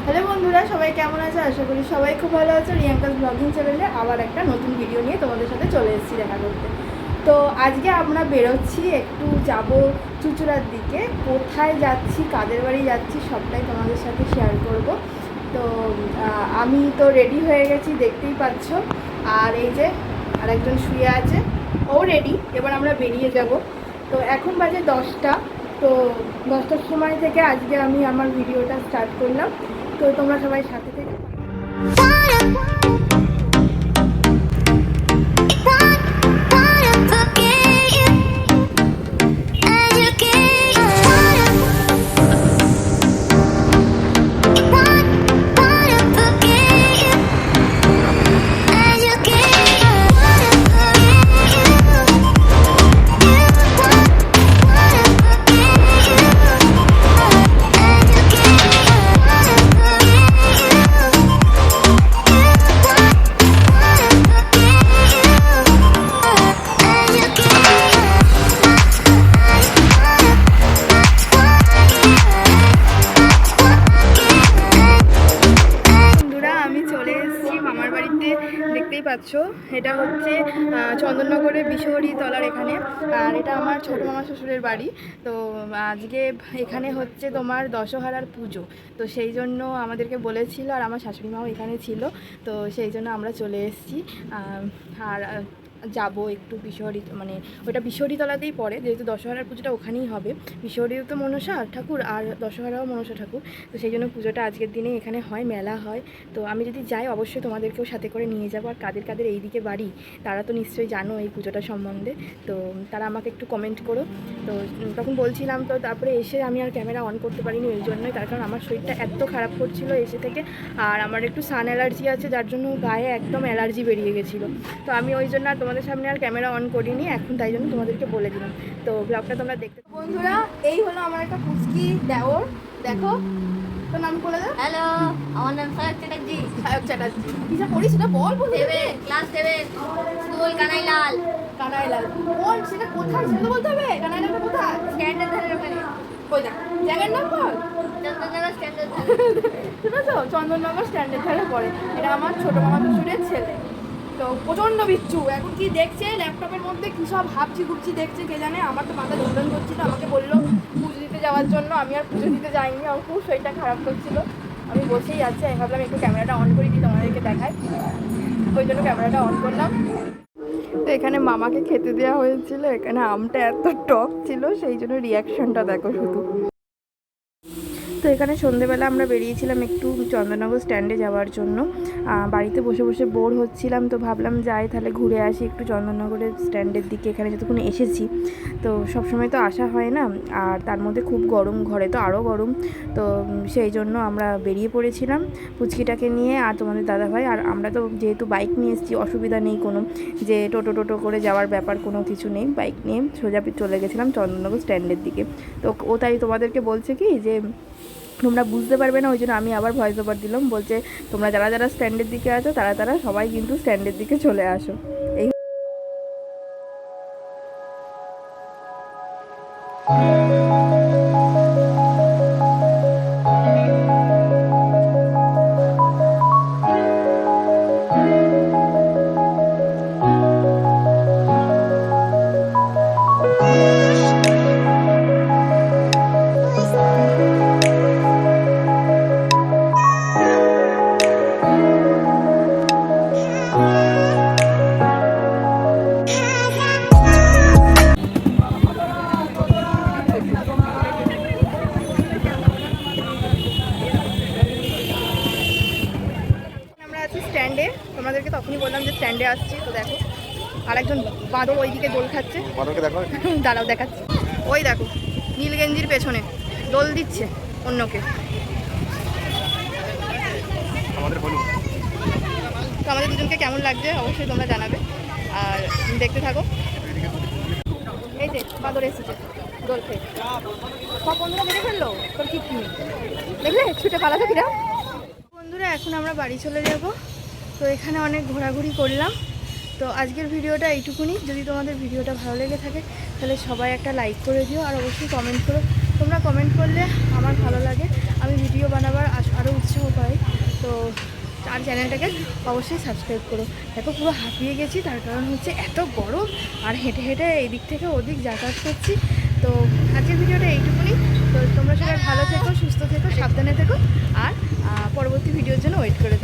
Hello বন্ধুরা, সবাই কেমন আছে? আশা করি সবাই খুব ভালো আছে। রিয়াঙ্কাস ব্লগিং চ্যানেলে আবার একটা নতুন ভিডিও নিয়ে তোমাদের সাথে চলে এসেছি দেখা করতে। তো আজকে আমরা বেরোচ্ছি, একটু যাব চুঁচুড়ার দিকে। কোথায় যাচ্ছি, কাদের বাড়ি যাচ্ছি, সবটাই তোমাদের সাথে শেয়ার করব। তো আমি তো রেডি হয়ে গেছি, দেখতেই পাচ্ছ। আর এই যে আরেকজন শুয়ে আছে, ও রেডি। এবার আমরা বেরিয়ে যাব। তো এখন বাজে 10টা। তো 10টার সময় থেকে আজকে আমি আমার ভিডিওটা স্টার্ট করলাম। তো তোমরা সবাই সাথে থেকে পাচ্ছ। এটা হচ্ছে চন্দননগরের বিশহরি তলার এখানে। আর এটা আমার ছোটো মামা শ্বশুরের বাড়ি। তো আজকে এখানে হচ্ছে তোমার দশহরার পুজো। তো সেই জন্য আমাদেরকে বলেছিল, আর আমার শাশুড়ি মাও এখানে ছিল। তো সেই জন্য আমরা চলে এসেছি। আর যাব একটু বিশহরি, মানে ওটা বিশহরিতলাতেই পড়ে, যেহেতু দশহরার পুজোটা ওখানেই হবে। বিশহরিও তো মনসা ঠাকুর, আর দশহরাও মনসা ঠাকুর। তো সেই জন্য পুজোটা আজকের দিনে এখানে হয়, মেলা হয়। তো আমি যদি যাই অবশ্যই তোমাদেরকেও সাথে করে নিয়ে যাবো। আর কাদের কাদের এইদিকে বাড়ি তারা তো নিশ্চয়ই জানো এই পুজোটা সম্বন্ধে। তো তারা আমাকে একটু কমেন্ট করো। তো তখন বলছিলাম, তো তারপরে এসে আমি আর ক্যামেরা অন করতে পারিনি ওই জন্যই, তার কারণ আমার শরীরটা এত খারাপ করছিল এসে থেকে। আর আমার একটু সান অ্যালার্জি আছে, যার জন্য গায়ে একদম অ্যালার্জি বেরিয়ে গেছিলো। তো আমি ওই জন্য আর তোমাদের সামনে আর ক্যামেরা অন করিনি, এখন তাই জন্য তোমাদেরকে বলে দিলাম। তো ব্লগটা তোমরা দেখতে। বন্ধুরা, এই হলো আমার একটা পুচকি দেওর, দেখো। তোর নাম বলে দাও। হ্যালো, আমার নাম সায়ক চ্যাটার্জি। সায়ক চ্যাটার্জি। কিসে পড়িস সেটা বল। Class 7, school Kanailal. কানাইলাল বল, সেটা কোথায় সেটা বলতে হবে। কানাইলালটা কোথায়? স্ট্যান্ডের ধারে ওখানে। কই দেখ জায়গার নাম বল। চন্দননগর স্ট্যান্ডের ধারে। শুনেছো? চন্দননগর স্ট্যান্ডের ধারে পড়ে। এটা আমার ছোটো মামা শ্বশুরের ছেলে। তো প্রচণ্ড বিচ্ছু, এখন কি দেখছে ল্যাপটপের মধ্যে, কী সব ভাবছি ঘুরছি দেখছে কে জানে। আমার তো মাথা যন্ত্রণ করছিল, আমাকে বললো পুজো দিতে যাওয়ার জন্য। আমি আর পুজো দিতে যাইনি, আমার খুব শরীরটা খারাপ করছিল। আমি বসেই আছি, আমি ভাবলাম একটু ক্যামেরাটা অন করে দিই, তোমাদেরকে দেখায়। ওই জন্য ক্যামেরাটা অন করলাম। তো এখানে মামাকে খেতে দেওয়া হয়েছিল, এখানে আমটা এত টক ছিল, সেই জন্য রিয়াকশনটা দেখো শুধু। তো এখানে সন্ধেবেলা আমরা বেরিয়েছিলাম একটু চন্দননগর স্ট্যান্ডে যাওয়ার জন্য। বাড়িতে বসে বসে বোর হচ্ছিলাম, তো ভাবলাম যাই তাহলে ঘুরে আসি একটু চন্দননগরের স্ট্যান্ডের দিকে। এখানে যতক্ষণ এসেছি, তো সবসময় তো আসা হয় না, আর তার মধ্যে খুব গরম, ঘরে তো আরও গরম। তো সেই জন্য আমরা বেরিয়ে পড়েছিলাম পুচকিটাকে নিয়ে আর তোমাদের দাদাভাই। আর আমরা তো যেহেতু বাইক নিয়ে এসেছি, অসুবিধা নেই কোনো, যে টোটো করে যাওয়ার ব্যাপার কোনো কিছু নেই। বাইক নিয়ে সোজা চলে গেছিলাম চন্দননগর স্ট্যান্ডের দিকে। তো ও তাই তোমাদেরকে বলছে কি যে তোমরা বুঝতে পারবে না, ওই জন্য আমি আবার ভয়েস ওভার দিলাম। বলছে তোমরা যারা যারা স্ট্যান্ডের দিকে আছো তারা সবাই কিন্তু স্ট্যান্ডের দিকে চলে আসো। এই স্ট্যান্ডে, তোমাদেরকে তখনই বললাম যে স্ট্যান্ডে আসছি। তো দেখো আরেকজন বাঁদর ওইদিকে দোল খাচ্ছে, দাঁড়াও দেখাচ্ছি। ওই দেখো নীল গেঞ্জির পেছনে দোল দিচ্ছে অন্যকে। তো আমাদের দুজনকে কেমন লাগছে অবশ্যই তোমরা জানাবে, আর দেখতে থাকো। এই যে বাঁদর এসেছে দোল খেয়ে, সব বন্ধুরা দেখে ফেললো। তোর কি দেখলে ছুটে পালাতে কিরা। বন্ধুরা, এখন আমরা বাড়ি চলে যাব। তো এখানে অনেক ঘোরাঘুরি করলাম। তো আজকের ভিডিওটা এইটুকুনি। যদি তোমাদের ভিডিওটা ভালো লেগে থাকে তাহলে সবাই একটা লাইক করে দিও, আর অবশ্যই কমেন্ট করো। তোমরা কমেন্ট করলে আমার ভালো লাগে, আমি ভিডিও বানাবার আরও উৎসাহ পাই। তো আর চ্যানেলটাকে অবশ্যই সাবস্ক্রাইব করো। দেখো পুরো হাঁপিয়ে গেছি, তার কারণ হচ্ছে এত গরম আর হেঁটে হেঁটে এদিক থেকে ওদিক যাতায়াত করছি। তো আজকের ভিডিওটা এইটুকুনি। তো তোমরা সবাই ভালো থেকো, সুস্থ থেকো, সাবধানে থেকো, আর পরবর্তী ভিডিওর জন্য ওয়েট করে থেকো।